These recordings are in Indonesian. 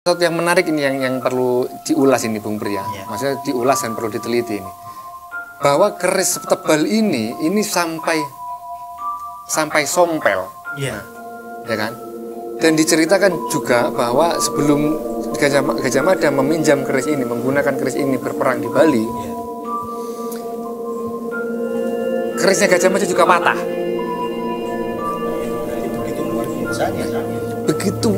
Sesuatu yang menarik ini yang perlu diulas ini Bung Pri ya. Maksudnya diulas dan perlu diteliti ini. Bahwa keris tebal ini sampai sompel. Iya. Ya kan? Dan diceritakan juga bahwa sebelum Gajah Mada meminjam keris ini, menggunakan keris ini berperang di Bali, kerisnya Gajah Mada juga patah. Begitu luar biasanya. Begitu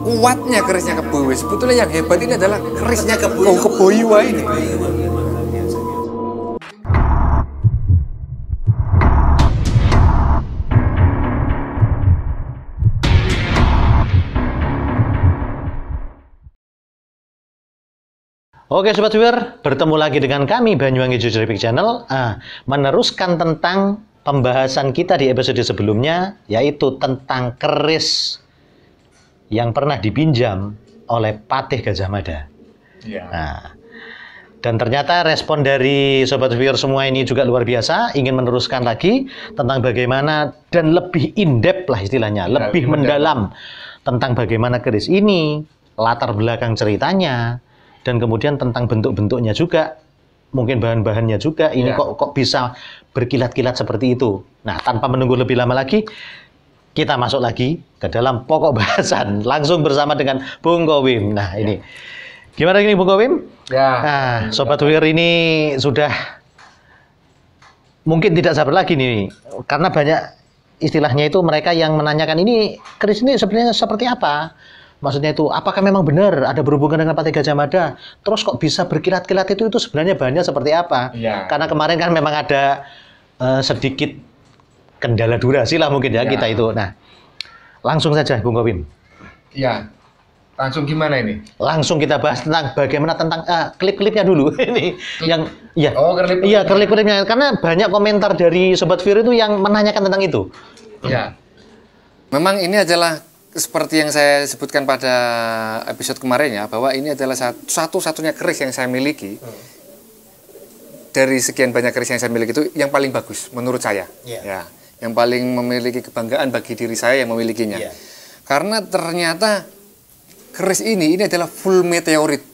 kuatnya kerisnya Kebo. Sebetulnya yang hebat ini adalah kerisnya Kebo Iwa ini. Oke Sobat Viewer, bertemu lagi dengan kami Banyuwangi Jujur Epic Channel, meneruskan tentang pembahasan kita di episode sebelumnya, yaitu tentang keris yang pernah dipinjam oleh Patih Gajah Mada. Ya. Nah, dan ternyata respon dari Sobat Viewer semua ini juga luar biasa, ingin meneruskan lagi tentang bagaimana dan lebih in-depth lah istilahnya, lebih mendalam tentang bagaimana keris ini, latar belakang ceritanya, dan kemudian tentang bentuk-bentuknya juga, mungkin bahan-bahannya juga, ini kok bisa berkilat-kilat seperti itu. Nah, tanpa menunggu lebih lama lagi, kita masuk lagi ke dalam pokok bahasan, langsung bersama dengan Bung Kowim. Nah, ini gimana ini Bung Kowim? Ya. Nah, Sobat Viewer ini sudah mungkin tidak sabar lagi nih, karena banyak istilahnya itu mereka yang menanyakan ini keris ini sebenarnya seperti apa? Maksudnya itu, apakah memang benar ada berhubungan dengan Patih Gajah Mada? Terus kok bisa berkilat-kilat itu sebenarnya bahannya seperti apa? Ya. Karena kemarin kan memang ada sedikit kendala durasi lah mungkin ya kita itu. Nah, langsung saja Bung Kowim. Ya. Langsung gimana ini? Langsung kita bahas tentang bagaimana tentang klip-klipnya dulu. Ini yang ya. Oh, klip-klipnya. Iya, klip-klipnya karena banyak komentar dari Sobat Viewer itu yang menanyakan tentang itu. Ya. Memang ini adalah seperti yang saya sebutkan pada episode kemarin ya, bahwa ini adalah satu-satunya keris yang saya miliki. Dari sekian banyak keris yang saya miliki itu yang paling bagus menurut saya. Ya, yang paling memiliki kebanggaan bagi diri saya yang memilikinya. Karena ternyata keris ini adalah full meteorit.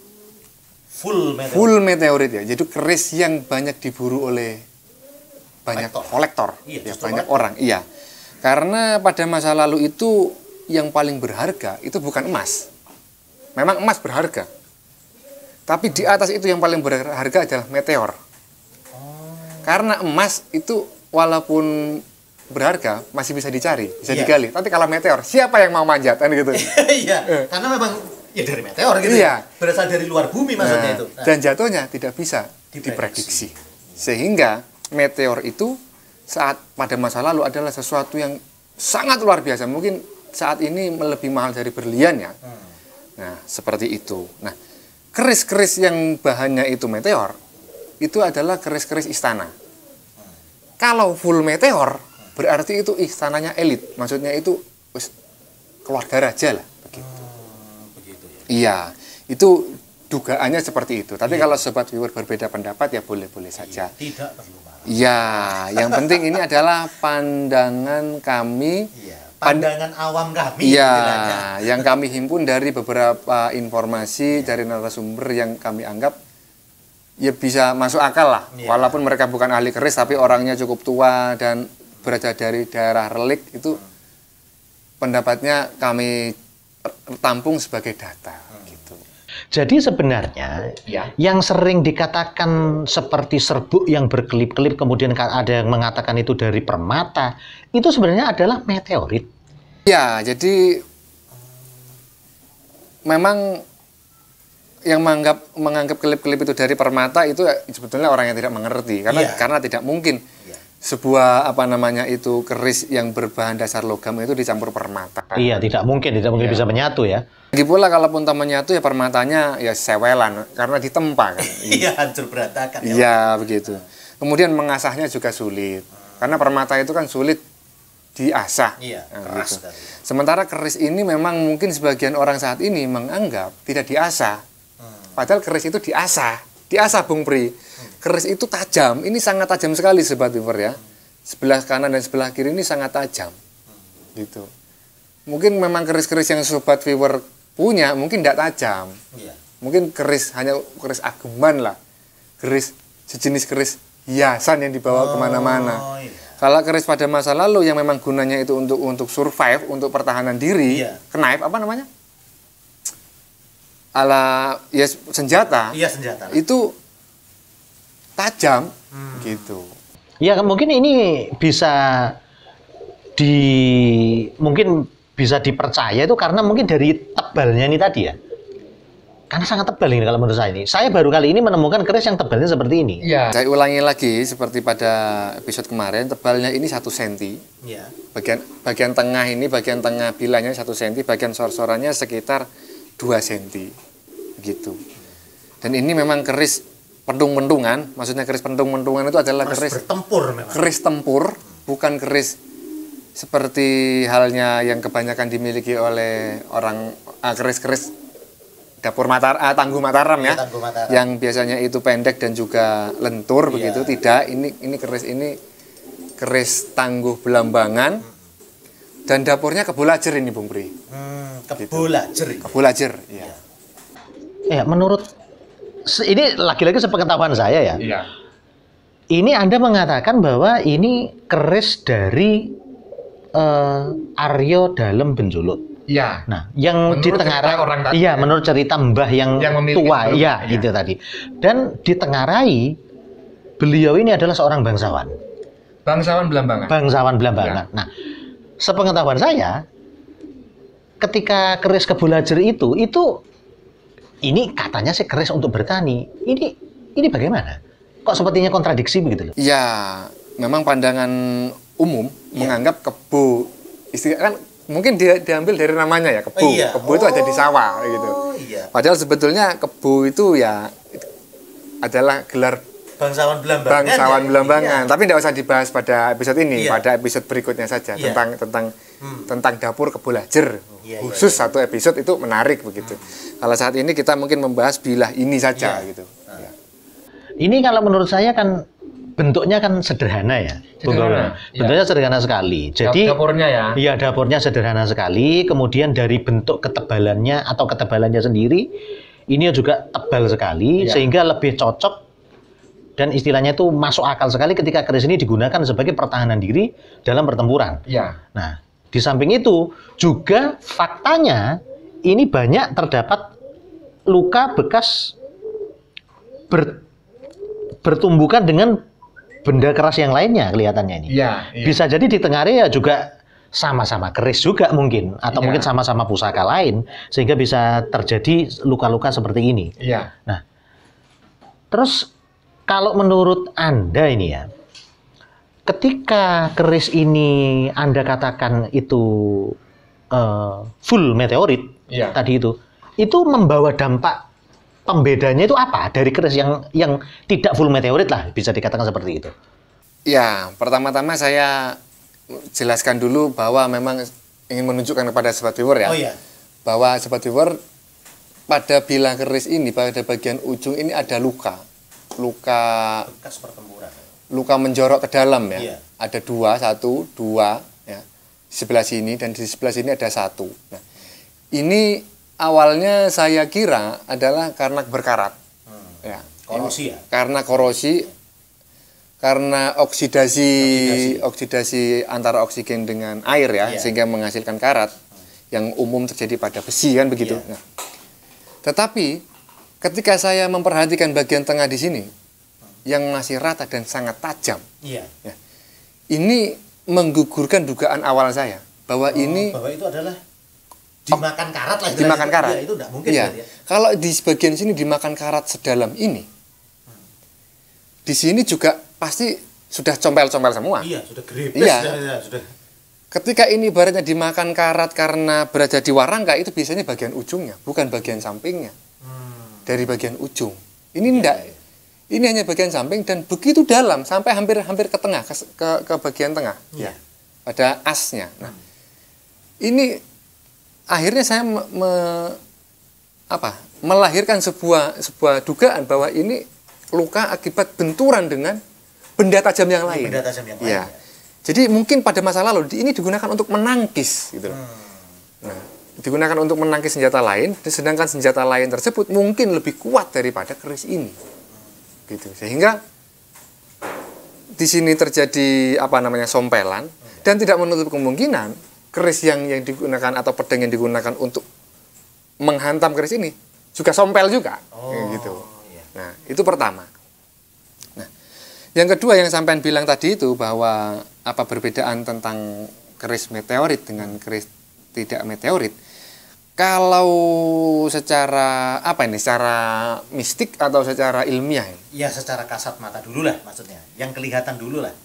Full meteorit ya. Jadi keris yang banyak diburu oleh banyak kolektor, ya, banyak orang. Iya. Karena pada masa lalu itu yang paling berharga itu bukan emas. Memang emas berharga. Tapi di atas itu yang paling berharga adalah meteor. Karena emas itu walaupun berharga masih bisa dicari, bisa digali. Tapi kalau meteor, siapa yang mau manjat kan gitu. Iya, karena memang ya dari meteor gitu. Iya. Berasal dari luar bumi maksudnya itu. Dan jatuhnya tidak bisa diprediksi. Sehingga meteor itu saat pada masa lalu adalah sesuatu yang sangat luar biasa. Mungkin saat ini lebih mahal dari berlian ya. Nah, seperti itu. Nah, keris-keris yang bahannya itu meteor, itu adalah keris-keris istana. Kalau full meteor, berarti itu istananya elit. Maksudnya itu keluarga raja lah. Begitu. Iya, itu dugaannya seperti itu. Tapi kalau Sobat Viewer berbeda pendapat ya boleh-boleh saja. Tidak perlu marah. Ya, yang penting ini adalah pandangan kami. Pandangan awam kami. Iya, yang kami himpun dari beberapa informasi dari narasumber yang kami anggap ya bisa masuk akal lah. Walaupun mereka bukan ahli keris, tapi orangnya cukup tua dan berada dari daerah relik, itu pendapatnya kami tampung sebagai data. Gitu. Jadi sebenarnya yang sering dikatakan seperti serbuk yang berkelip-kelip, kemudian ada yang mengatakan itu dari permata, itu sebenarnya adalah meteorit. Ya, jadi memang yang menganggap kelip-kelip itu dari permata itu sebetulnya orang yang tidak mengerti, karena tidak mungkin sebuah itu keris yang berbahan dasar logam itu dicampur permata. Iya, tidak mungkin bisa menyatu ya. Lagi pula kalaupun menyatu ya permatanya ya sewelan karena ditempa kan. Iya, hancur berantakan. Iya, begitu. Kemudian mengasahnya juga sulit. Karena permata itu kan sulit diasah. Gitu. Sementara keris ini memang mungkin sebagian orang saat ini menganggap tidak diasah. Padahal keris itu diasah Bung Pri. Keris itu tajam, ini sangat tajam sekali Sobat Viewer ya. Sebelah kanan dan sebelah kiri ini sangat tajam. Gitu. Mungkin memang keris-keris yang Sobat Viewer punya mungkin tidak tajam. Iya. Mungkin keris hanya keris ageman lah. Keris sejenis keris hiasan yang dibawa kemana-mana. Iya. Kalau keris pada masa lalu yang memang gunanya itu untuk survive, untuk pertahanan diri, Iya. knife apa namanya? Ala ya senjata. Iya, senjata. Itu tajam gitu. Ya mungkin ini mungkin bisa dipercaya itu karena mungkin dari tebalnya ini tadi ya. Karena sangat tebal ini kalau menurut saya ini. Saya baru kali ini menemukan keris yang tebalnya seperti ini. Iya. Saya ulangi lagi seperti pada episode kemarin, tebalnya ini 1 cm. Iya. Bagian tengah ini, bagian tengah bilanya 1 cm, bagian sor-sorannya sekitar 2 cm. Begitu. Dan ini memang keris pendung-pendungan, maksudnya keris pendung-pendungan itu adalah keris bertempur memang. Keris tempur, bukan keris seperti halnya yang kebanyakan dimiliki oleh orang keris-keris dapur Tangguh Mataram ya. Tangguh Mataram. Yang biasanya itu pendek dan juga lentur begitu. Tidak, ini keris Tangguh Belambangan dan dapurnya Kebulajer ini Bung Pri. Kebulajer. Kebulajer, iya. Ya, menurut ini lagi-lagi sepengetahuan saya ya. Iya. Ini Anda mengatakan bahwa ini keris dari Aryo Dalem Benjolot. Iya. Nah, yang Menurut ditengarai cerita orang tadi, iya, ya. menurut cerita Mbah yang memiliki tua, sebelumnya, iya, ya. itu tadi. Dan ditengarai beliau ini adalah seorang bangsawan. Bangsawan Belambangan. Bangsawan Belambangan. Nah, sepengetahuan saya ketika keris Kebulajer itu ini katanya sih keris untuk bertani. Ini bagaimana? Kok sepertinya kontradiksi begitu loh? Ya, memang pandangan umum menganggap kebo istilah kan mungkin dia diambil dari namanya ya, kebo. Iya. Kebo itu ada di sawah gitu. Iya. Padahal sebetulnya kebo itu ya adalah gelar Bangsawan Belambangan. bangsawan ya? Belambangan. Iya. Tapi tidak usah dibahas pada episode ini, Iya. pada episode berikutnya saja Iya. tentang dapur Kebulajer. Iya, Khusus iya. satu episode itu menarik begitu. Kalau saat ini kita mungkin membahas bilah ini saja Iya. gitu. Ya. Ini kalau menurut saya kan bentuknya kan sederhana ya. Sederhana, Bentuknya sederhana sekali. Jadi Dapurnya ya. iya, dapurnya sederhana sekali. Kemudian dari bentuk ketebalannya atau ketebalannya sendiri ini juga tebal sekali Iya. sehingga lebih cocok dan istilahnya itu masuk akal sekali ketika keris ini digunakan sebagai pertahanan diri dalam pertempuran. Iya. Nah, di samping itu juga faktanya ini banyak terdapat luka bekas bertumbukan dengan benda keras yang lainnya kelihatannya ini. Iya. Bisa jadi ditengarai ya juga sama-sama keris juga mungkin atau Iya. mungkin sama-sama pusaka lain sehingga bisa terjadi luka-luka seperti ini. Iya. Nah, terus kalau menurut Anda ini ya, ketika keris ini Anda katakan itu full meteorit Iya. tadi itu membawa dampak pembedanya itu apa dari keris yang tidak full meteorit lah bisa dikatakan seperti itu? Ya, pertama-tama saya jelaskan dulu bahwa memang ingin menunjukkan kepada Sobat Viewer ya. Oh iya. Bahwa Sobat Viewer pada bilah keris ini, pada bagian ujung ini ada luka. Bekas pertempuran. Luka menjorok ke dalam ya. Iya. Ada dua ya. Di sebelah sini dan di sebelah sini ada satu. Nah, ini awalnya saya kira adalah karena berkarat. Ya. Korosi ya? Karena korosi, karena oksidasi antara oksigen dengan air ya, Iya. sehingga menghasilkan karat yang umum terjadi pada besi kan begitu. Iya. Nah, tetapi ketika saya memperhatikan bagian tengah di sini yang masih rata dan sangat tajam, Iya. ya, ini menggugurkan dugaan awal saya bahwa ini bahwa itu adalah dimakan karat lah. dimakan karat. Ya, itu enggak mungkin Iya. berarti ya. Kalau di bagian sini dimakan karat sedalam ini, di sini juga pasti sudah compel-compel semua. Iya, sudah grepes. Iya. Sudah. Ketika ini ibaratnya dimakan karat karena berada di warangka, itu biasanya bagian ujungnya, bukan bagian sampingnya. Dari bagian ujung. Ini enggak. Ini hanya bagian samping dan begitu dalam sampai hampir ke tengah, ke bagian tengah. Iya. Pada asnya. Nah, ini akhirnya saya melahirkan sebuah dugaan bahwa ini luka akibat benturan dengan benda tajam yang lain. Benda tajam yang lain. Ya. Jadi mungkin pada masa lalu ini digunakan untuk menangkis gitu loh. Nah, digunakan untuk menangkis senjata lain, sedangkan senjata lain tersebut mungkin lebih kuat daripada keris ini. Gitu. Sehingga di sini terjadi sompelan, dan tidak menutup kemungkinan keris yang digunakan atau pedang yang digunakan untuk menghantam keris ini juga sompel juga. Gitu. Iya. Nah, itu pertama. Nah, yang kedua yang sampean bilang tadi itu bahwa apa perbedaan tentang keris meteorit dengan keris tidak meteorit. Kalau secara secara mistik atau secara ilmiah? Ya secara kasat mata dulu lah maksudnya. Yang kelihatan dulu lah.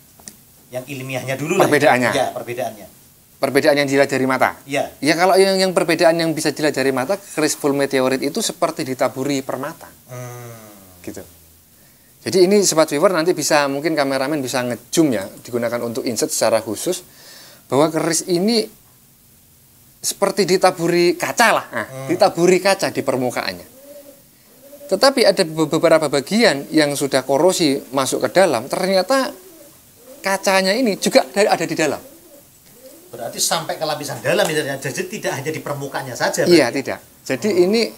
Yang ilmiahnya dulu lah. Perbedaannya. Ya, perbedaannya. Perbedaan yang dilihat dari mata. Iya. Ya kalau yang perbedaan yang bisa dilihat dari mata, keris full meteorit itu seperti ditaburi permata. Gitu. Jadi ini sobat viewer nanti bisa, mungkin kameramen bisa ngezoom ya, digunakan untuk insert secara khusus bahwa keris ini seperti ditaburi kaca lah, ditaburi kaca di permukaannya. Tetapi ada beberapa bagian yang sudah korosi masuk ke dalam, ternyata kacanya ini juga ada di dalam. Berarti sampai ke lapisan dalam, jadi tidak hanya di permukaannya saja. Iya, tidak. Jadi ini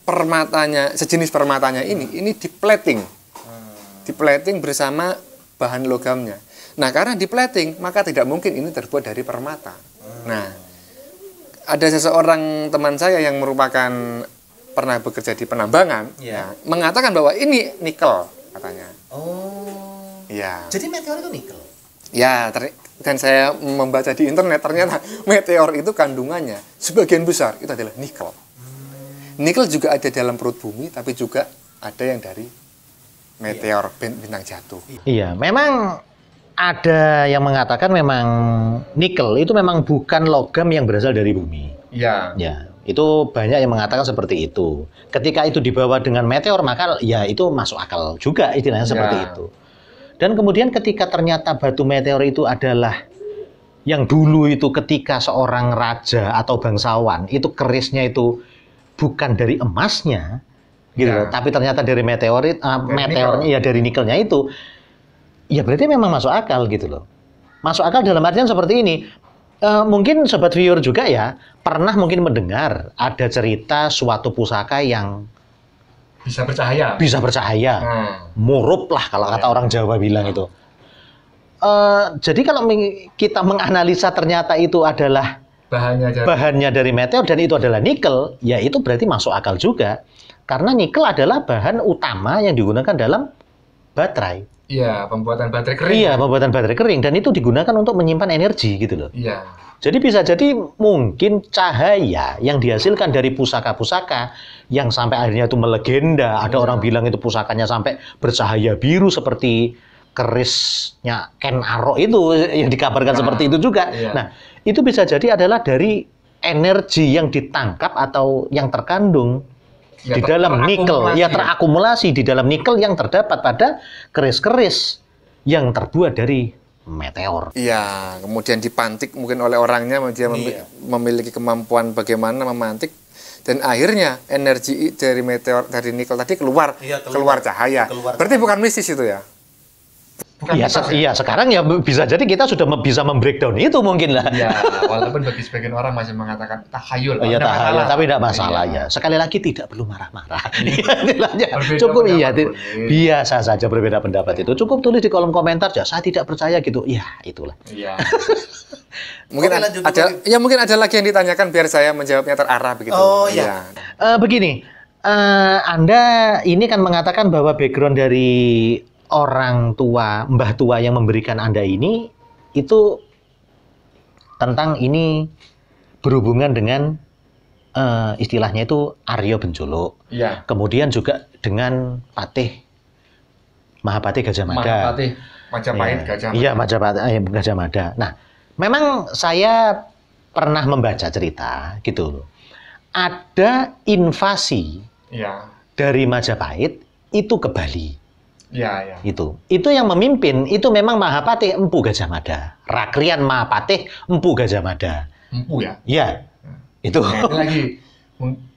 permatanya, sejenis permatanya ini diplating, diplating bersama bahan logamnya. Nah, karena diplating, maka tidak mungkin ini terbuat dari permata. Nah, ada seseorang teman saya yang merupakan pernah bekerja di penambangan, mengatakan bahwa ini nikel katanya. Oh. Iya. Jadi meteor itu nikel. Ya, dan saya membaca di internet ternyata meteor itu kandungannya sebagian besar itu adalah nikel. Nikel juga ada dalam perut bumi, tapi juga ada yang dari meteor bintang jatuh. Iya, memang ada yang mengatakan memang nikel itu memang bukan logam yang berasal dari bumi. Iya. Ya, itu banyak yang mengatakan seperti itu. Ketika itu dibawa dengan meteor, maka ya itu masuk akal juga istilahnya seperti itu. Dan kemudian ketika ternyata batu meteor itu adalah yang dulu itu ketika seorang raja atau bangsawan itu kerisnya itu bukan dari emasnya, gitu loh, tapi ternyata dari meteorit, meteornya ya dari nikelnya itu. Ya berarti memang masuk akal gitu loh. Masuk akal dalam artian seperti ini. Mungkin sobat viewer juga ya pernah mungkin mendengar ada cerita suatu pusaka yang bisa bercahaya. Bisa bercahaya. Murup lah kalau kata orang Jawa bilang itu. Jadi kalau kita menganalisa ternyata itu adalah bahannya dari meteor dan itu adalah nikel, ya itu berarti masuk akal juga. Karena nikel adalah bahan utama yang digunakan dalam baterai. Iya, pembuatan baterai kering. Iya, pembuatan baterai kering dan itu digunakan untuk menyimpan energi gitu loh. Iya. Jadi bisa jadi mungkin cahaya yang dihasilkan dari pusaka-pusaka yang sampai akhirnya itu melegenda. Ada orang bilang itu pusakanya sampai bercahaya biru seperti kerisnya Ken Arok itu yang dikabarkan seperti itu juga. Iya. Nah, itu bisa jadi adalah dari energi yang ditangkap atau yang terkandung di dalam nikel, ya terakumulasi di dalam nikel yang terdapat pada keris-keris yang terbuat dari meteor. Iya, kemudian dipantik mungkin oleh orangnya, dia memiliki kemampuan bagaimana memantik, dan akhirnya energi dari meteor, dari nikel tadi keluar cahaya. Berarti bukan mistis itu ya? Iya, sekarang ya bisa jadi kita sudah bisa membreakdown itu mungkin lah. Iya, walaupun bagi sebagian orang masih mengatakan tahayul. Iya, tahayul, tapi tidak masalah ya. Sekali lagi tidak perlu marah-marah. Cukup biasa saja berbeda pendapat itu. Cukup tulis di kolom komentar, ya saya tidak percaya gitu. Iya, itulah. Iya. Mungkin ada lagi yang ditanyakan biar saya menjawabnya terarah begitu. Oh iya. Begini, Anda ini kan mengatakan bahwa background dari orang tua, mbah tua yang memberikan Anda ini itu tentang ini berhubungan dengan istilahnya itu Aryo Benjolo. Iya. Kemudian juga dengan Mahapatih Gajah Mada. Mahapatih Majapahit Gajah Mada. Iya, Majapahit Gajah Mada. Nah, memang saya pernah membaca cerita gitu. Ada invasi dari Majapahit itu ke Bali. Ya. Itu yang memimpin itu memang Mahapatih Empu Gajah Mada. Rakrian Mahapatih Empu Gajah Mada. Empu ya? Iya. Itu.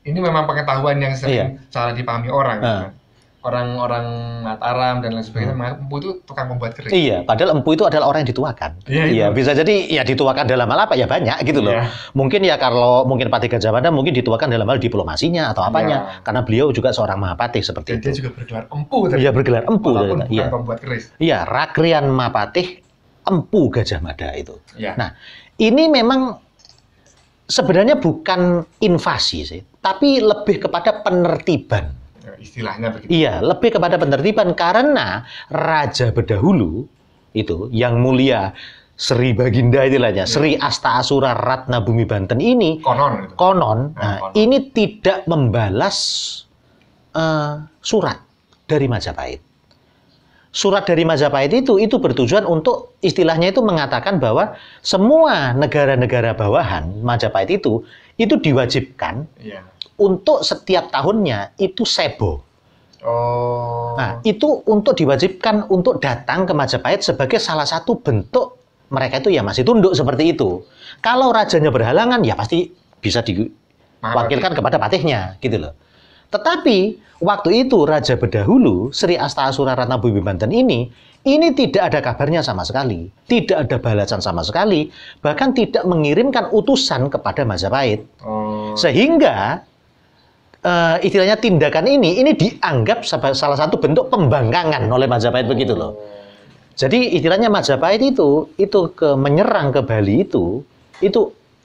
Ini memang pengetahuan yang sering salah dipahami orang. orang-orang Mataram dan lain sebagainya menganggap empu itu tukang membuat keris. Iya, padahal empu itu adalah orang yang dituakan. Iya, bisa jadi ya dituakan dalam hal apa ya banyak gitu loh. Mungkin ya kalau mungkin Patih Gajah Mada mungkin dituakan dalam hal diplomasinya atau apanya, karena beliau juga seorang Mahapatih seperti itu. Dia juga bergelar empu. Iya, bergelar empu. Walaupun bukan pembuat keris. Iya, Rakrian Mahapatih empu Gajah Mada itu. Ya. Nah, ini memang sebenarnya bukan invasi sih, tapi lebih kepada penertiban. Istilahnya begitu. Iya, lebih kepada penertiban karena Raja Bedahulu itu yang mulia Sri Baginda istilahnya, Sri Asta Asura Ratna Bumi Banten ini konon, ini tidak membalas surat dari Majapahit. Surat dari Majapahit itu bertujuan untuk istilahnya itu mengatakan bahwa semua negara-negara bawahan Majapahit itu diwajibkan untuk setiap tahunnya itu sebo. Nah, itu untuk diwajibkan untuk datang ke Majapahit sebagai salah satu bentuk mereka itu ya masih tunduk seperti itu. Kalau rajanya berhalangan ya pasti bisa diwakilkan kepada patihnya gitu loh. Tetapi waktu itu Raja Bedahulu Sri Asta Asura Ratna Bumi Banten ini tidak ada kabarnya sama sekali, tidak ada balasan sama sekali, bahkan tidak mengirimkan utusan kepada Majapahit. Sehingga istilahnya tindakan ini dianggap salah satu bentuk pembangkangan oleh Majapahit begitu loh. Jadi istilahnya Majapahit itu menyerang ke Bali itu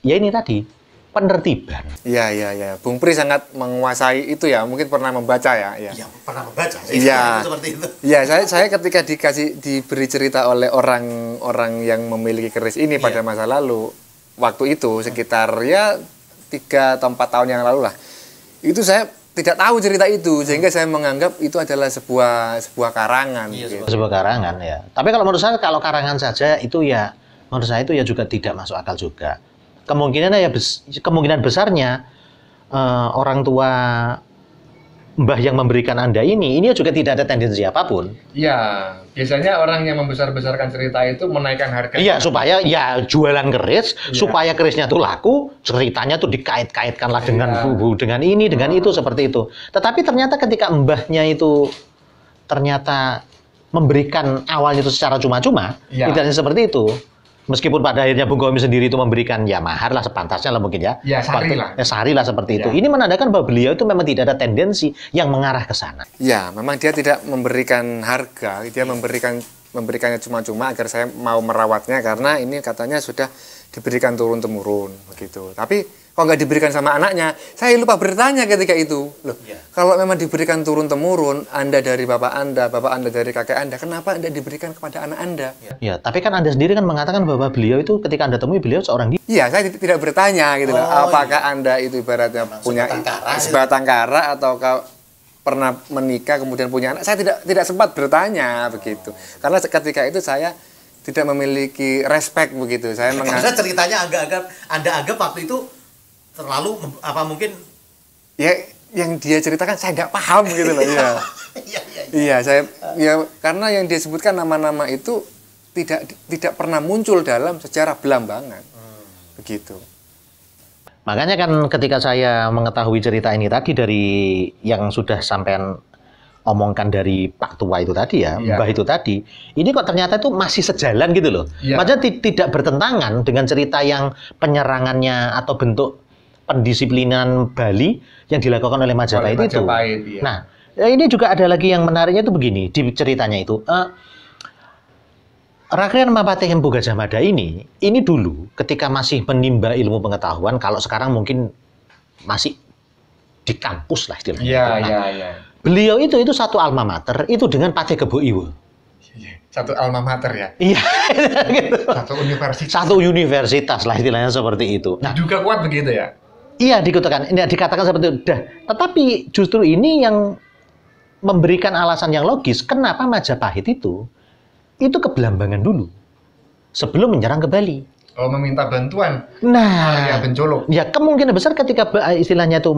ya ini tadi penertiban. Iya. Bung Pri sangat menguasai itu ya. Mungkin pernah membaca ya. Iya, pernah membaca. Iya. Seperti itu. Iya, saya ketika diberi cerita oleh orang-orang yang memiliki keris ini pada masa lalu, waktu itu sekitar ya 3 atau 4 tahun yang lalu lah. Itu saya tidak tahu cerita itu, sehingga saya menganggap itu adalah sebuah karangan. Iya, gitu. Sebuah karangan ya. Tapi kalau menurut saya kalau karangan saja itu ya menurut saya itu ya juga tidak masuk akal juga. Kemungkinan besarnya orang tua mbah yang memberikan Anda ini juga tidak ada tendensi apapun. Iya, biasanya orang yang membesar-besarkan cerita itu menaikkan harga. Iya, supaya ya jualan keris, supaya kerisnya tuh laku, ceritanya tuh dikait-kaitkanlah dengan ini, dengan itu, seperti itu. Tetapi ternyata ketika mbahnya itu ternyata memberikan awalnya itu secara cuma-cuma, tidak seperti itu. Meskipun pada akhirnya Bung Gomi sendiri itu memberikan ya mahar lah sepantasnya lah mungkin ya. Ya, sari lah seperti itu. Ini menandakan bahwa beliau itu memang tidak ada tendensi yang mengarah ke sana. Ya, memang dia tidak memberikan harga, dia memberikannya cuma-cuma agar saya mau merawatnya karena ini katanya sudah diberikan turun-temurun begitu. Tapi kok nggak diberikan sama anaknya? Saya lupa bertanya ketika itu. Loh, kalau memang diberikan turun-temurun, Anda dari bapak Anda dari kakek Anda, kenapa Anda diberikan kepada anak Anda? Ya, tapi kan Anda sendiri kan mengatakan bahwa beliau itu ketika Anda temui beliau seorang dia. Iya, saya tidak bertanya gitu loh. Apakah Anda itu ibaratnya punya sebatang kara atau pernah menikah kemudian punya anak? Saya tidak sempat bertanya begitu. Karena ketika itu saya tidak memiliki respect begitu. Saya karena ceritanya agak-agak Anda anggap waktu itu terlalu apa mungkin ya yang dia ceritakan saya nggak paham gitu loh. Iya, saya ya karena yang dia sebutkan nama-nama itu tidak pernah muncul dalam sejarah Belambangan. Begitu. Makanya kan ketika saya mengetahui cerita ini tadi dari yang sudah sampean omongkan dari Pak Tua itu tadi ya, Mbah itu tadi, ini kok ternyata itu masih sejalan gitu loh. Maksudnya tidak bertentangan dengan cerita yang penyerangannya atau bentuk pendisiplinan Bali yang dilakukan oleh Majapahit itu. Iya. Nah, ini juga ada lagi yang menariknya itu begini di ceritanya itu. Rakrian Mahapatih Empu Gajah Mada ini dulu ketika masih menimba ilmu pengetahuan, kalau sekarang mungkin masih di kampus lah istilahnya. Iya. Beliau itu satu alma mater itu dengan Patih Kebo Iwo. Satu alma mater ya? Iya. Gitu. Satu universitas lah istilahnya seperti itu. Nah, juga kuat begitu ya? Iya, dikatakan seperti itu. Tetapi justru ini yang memberikan alasan yang logis kenapa Majapahit itu ke Belambangan dulu sebelum menyerang ke Bali. Oh, meminta bantuan. Nah, Arya Bencolo. Ya kemungkinan besar ketika istilahnya itu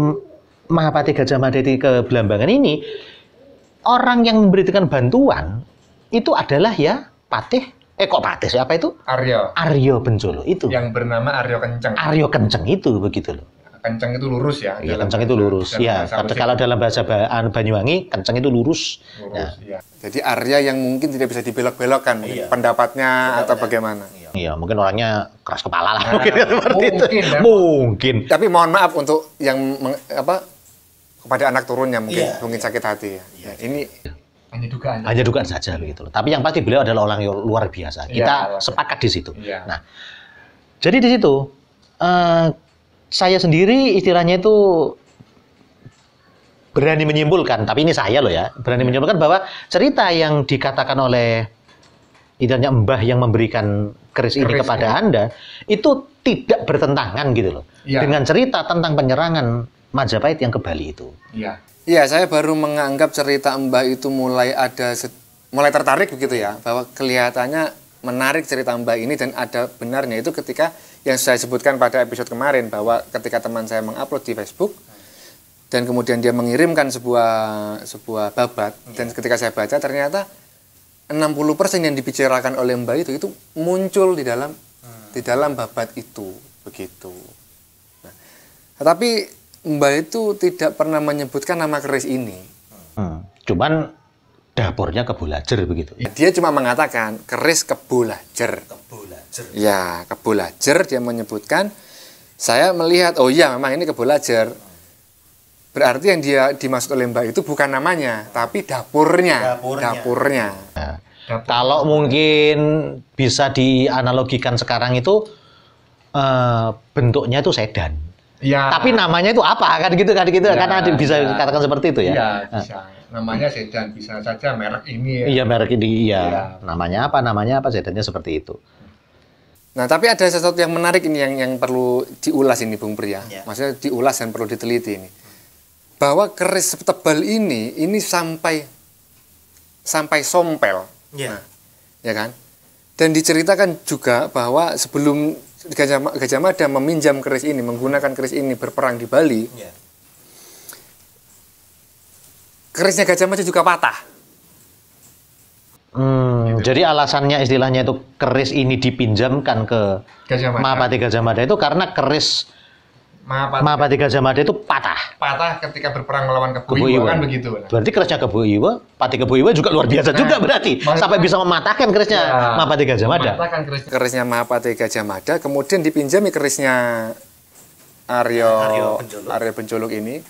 Mahapatih Gajah Mada ke Belambangan ini, orang yang memberikan bantuan itu adalah ya Patih siapa itu? Arya Bencolo itu. Yang bernama Arya Kenceng. Arya Kenceng itu begitu loh. kenceng itu lurus ya. Iya, kenceng itu lurus. Ya, kalau dalam bahasa Banyuwangi, kenceng itu lurus. Lurus, ya. Jadi area yang mungkin tidak bisa dibelok-belokkan, pendapatnya atau bagaimana? Iya, mungkin orangnya keras kepala lah, mungkin seperti itu. Ya. Mungkin. Tapi mohon maaf untuk yang kepada anak turunnya mungkin sakit hati ya. Ini hanya dugaan saja begitu loh. Tapi yang pasti beliau adalah orang yang luar biasa. Kita sepakat di situ. Nah, jadi di situ saya sendiri istilahnya itu berani menyimpulkan, tapi ini saya loh ya, berani menyimpulkan bahwa cerita yang dikatakan oleh istilahnya Mbah yang memberikan keris ini kepada Anda itu tidak bertentangan gitu loh dengan cerita tentang penyerangan Majapahit yang ke Bali itu. Iya, saya baru menganggap cerita Mbah itu mulai tertarik begitu ya, bahwa kelihatannya menarik cerita Mbah ini dan ada benarnya itu ketika yang saya sebutkan pada episode kemarin, bahwa ketika teman saya mengupload di Facebook dan kemudian dia mengirimkan sebuah babat dan ketika saya baca ternyata 60% yang dibicarakan oleh Mbah itu muncul di dalam babat itu begitu. Nah, tetapi Mbah itu tidak pernah menyebutkan nama keris ini. Cuman dapurnya Kebo Lajer begitu. Dia cuma mengatakan keris Kebo Lajer. Ya, Kebo Lajer dia menyebutkan. Saya melihat, oh iya memang ini Kebo Lajer. Berarti yang dia dimaksud oleh Mbah itu bukan namanya, tapi dapurnya. Nah, kalau mungkin bisa dianalogikan sekarang itu bentuknya itu sedan. Ya. Tapi namanya itu apa kan gitu karena bisa dikatakan seperti itu ya. Iya, bisa. Namanya sedan, bisa saja merek ini ya. Iya, merek ini iya. Namanya apa sedannya seperti itu. Nah, tapi ada sesuatu yang menarik ini yang perlu diulas ini Bung Pria. Maksudnya diulas dan perlu diteliti ini. Bahwa keris tebal ini sampai sompel. Nah, ya kan? Dan diceritakan juga bahwa sebelum Gajah Mada meminjam keris ini, menggunakan keris ini berperang di Bali, kerisnya Gajah Mada juga patah. Gitu. Jadi alasannya istilahnya itu keris ini dipinjamkan ke Mahapati Gajah Mada itu karena keris Mahapati Gajah Mada itu patah ketika berperang melawan Kebo Iwa kan begitu. Berarti kerisnya Kebo Iwa, Pati Kebo Iwa juga luar biasa juga berarti sampai bisa mematahkan kerisnya Mahapati Gajah Mada. Kerisnya Mahapati Gajah Mada kemudian dipinjami kerisnya Aryo Penjolok ini.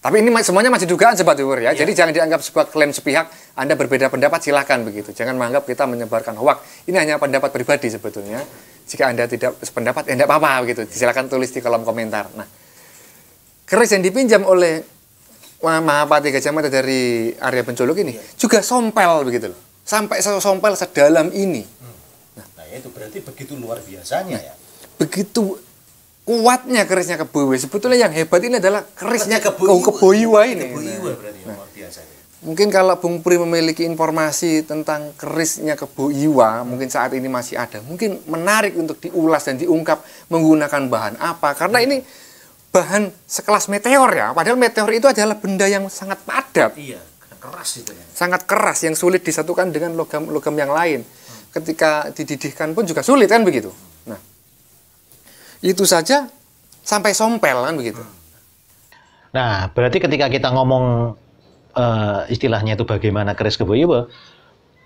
Tapi ini semuanya masih dugaan Sobat Viewer ya. Jadi jangan dianggap sebuah klaim sepihak. Anda berbeda pendapat silahkan begitu. Jangan menganggap kita menyebarkan hoak. Ini hanya pendapat pribadi sebetulnya. Jika Anda tidak sependapat, ya tidak apa-apa begitu. Silakan tulis di kolom komentar. Nah, keris yang dipinjam oleh Mahapati Gajah Mada dari Arya Penjolok ini juga sompel begitu loh. Sampai sompel sedalam ini. Nah, itu berarti begitu luar biasanya ya. Begitu kuatnya kerisnya Kebo Iwa. Sebetulnya yang hebat ini adalah kerisnya Kebo Iwa ini. Mungkin kalau Bung Pri memiliki informasi tentang kerisnya Kebo Iwa, mungkin saat ini masih ada. Mungkin menarik untuk diulas dan diungkap menggunakan bahan apa. Karena ini bahan sekelas meteor ya. Padahal meteor itu adalah benda yang sangat padat. Iya, keras itu ya. Sangat keras yang sulit disatukan dengan logam-logam yang lain. Ketika dididihkan pun juga sulit kan begitu. Nah, itu saja sampai sompel kan begitu. Nah, berarti ketika kita ngomong istilahnya itu bagaimana keris Kebo Iwa,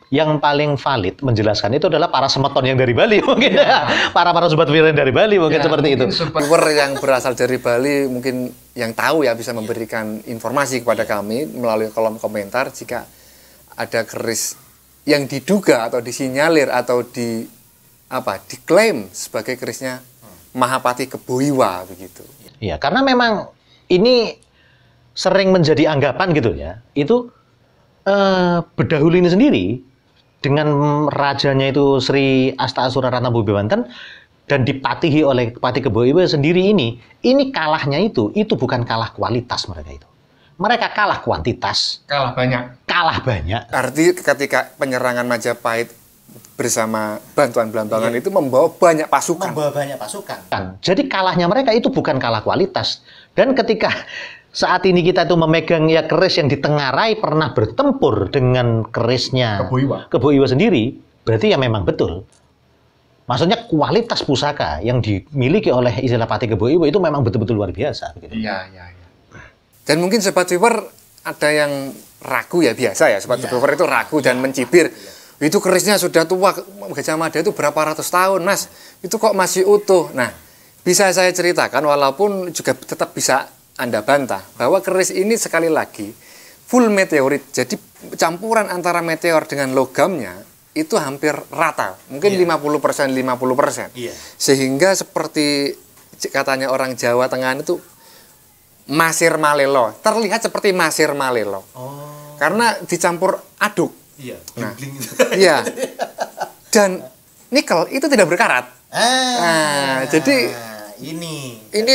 yang paling valid menjelaskan itu adalah para semeton yang dari Bali mungkin para Sobat Viewer dari Bali mungkin seperti itu. Viewer yang berasal dari Bali mungkin yang tahu ya bisa memberikan informasi kepada kami melalui kolom komentar jika ada keris yang diduga atau disinyalir atau diklaim sebagai kerisnya Mahapati Kebo Iwa begitu. Iya, karena memang ini sering menjadi anggapan gitu ya. Itu Bedahulu ini sendiri dengan rajanya itu Sri Asta Asura Ratna Bubewanten dan dipatihi oleh Pati Kebo Iwa sendiri ini kalahnya itu bukan kalah kualitas mereka itu. Mereka kalah kuantitas. Kalah banyak. Arti ketika penyerangan Majapahit bersama bantuan Blambangan itu membawa banyak pasukan. Jadi kalahnya mereka itu bukan kalah kualitas. Dan ketika saat ini kita itu memegang ya keris yang ditengarai pernah bertempur dengan kerisnya Kebo Iwa sendiri, berarti ya memang betul Maksudnya kualitas pusaka yang dimiliki oleh istilah Pati Kebo Iwa itu memang betul-betul luar biasa. Begitu. Iya. Dan mungkin Sobat Viewer ada yang ragu ya, biasa ya. Sobat Viewer itu ragu dan mencibir. Itu kerisnya sudah tua, Gajah Mada itu berapa ratus tahun, Mas. Itu kok masih utuh. Nah, bisa saya ceritakan walaupun juga tetap bisa Anda bantah bahwa keris ini sekali lagi full meteorit. Jadi campuran antara meteor dengan logamnya itu hampir rata, mungkin 50%. Sehingga seperti katanya orang Jawa Tengah itu masir malelo, terlihat seperti masir malelo. Karena dicampur aduk. Nah, iya. Dan nikel itu tidak berkarat. Jadi ini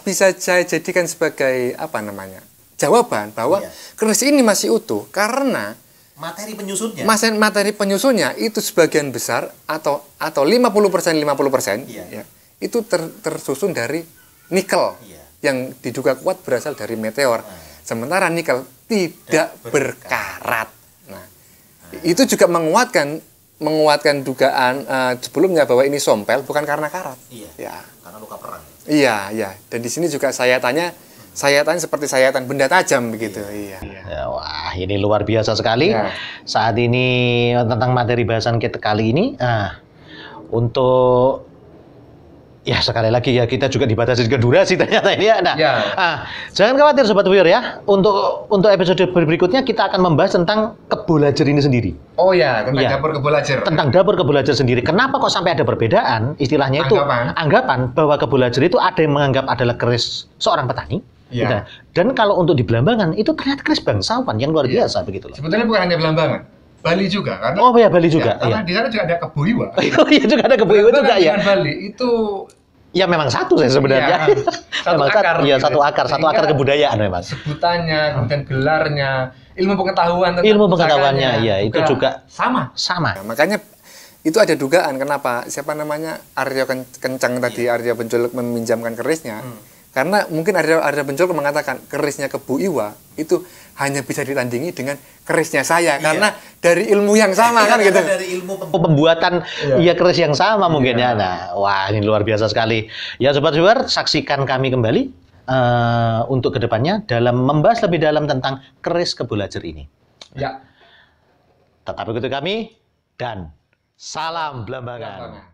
bisa saya jadikan sebagai apa namanya? Jawaban bahwa keris ini masih utuh karena materi penyusunnya itu sebagian besar atau 50% ya, itu tersusun dari nikel yang diduga kuat berasal dari meteor. Sementara nikel tidak berkarat. Nah, itu juga menguatkan dugaan sebelumnya bahwa ini sompel bukan karena karat. Karena luka perang. Iya. Dan di sini juga sayatan seperti sayatan benda tajam begitu. Iya. Ya, wah, ini luar biasa sekali. Saat ini tentang materi bahasan kita kali ini, untuk ya sekali lagi ya kita juga dibatasi dengan durasi ternyata ini ya. Jangan khawatir Sobat Viewer ya. Untuk episode berikutnya kita akan membahas tentang Kebo Lajer ini sendiri. Oh ya, tentang dapur Kebo Lajer. Tentang dapur Kebo Lajer sendiri. Kenapa kok sampai ada perbedaan? Istilahnya itu anggapan bahwa Kebo Lajer itu ada yang menganggap adalah keris seorang petani. Gitu. Dan kalau untuk di Belambangan itu ternyata keris bangsawan yang luar biasa begitu loh. Sebetulnya bukan hanya Belambangan, Bali juga karena. Oh ya, Bali juga. Karena di sana juga ada Kebo Iwa. Oh iya, juga ada Kebo Iwa juga ya. Bali itu ya memang satu saya sebenarnya. Satu akar. Iya, satu akar kebudayaan memang. Sebutannya, kemudian gelarnya, ilmu pengetahuan tentang pengetahuannya ya itu juga sama. Nah, makanya itu ada dugaan kenapa siapa namanya Arya Kencang tadi Arya Penculuk meminjamkan kerisnya. Karena mungkin Arya Penculuk mengatakan kerisnya Kebo Iwa itu hanya bisa ditandingi dengan kerisnya saya karena dari ilmu yang sama kan gitu. Dari ilmu pembuatan keris yang sama mungkin ya. Nah, wah ini luar biasa sekali. Ya Sobat Viewer, saksikan kami kembali untuk kedepannya dalam membahas lebih dalam tentang keris Kebo Lajer ini. Ya. Tetap ikuti kami dan salam Belambangan.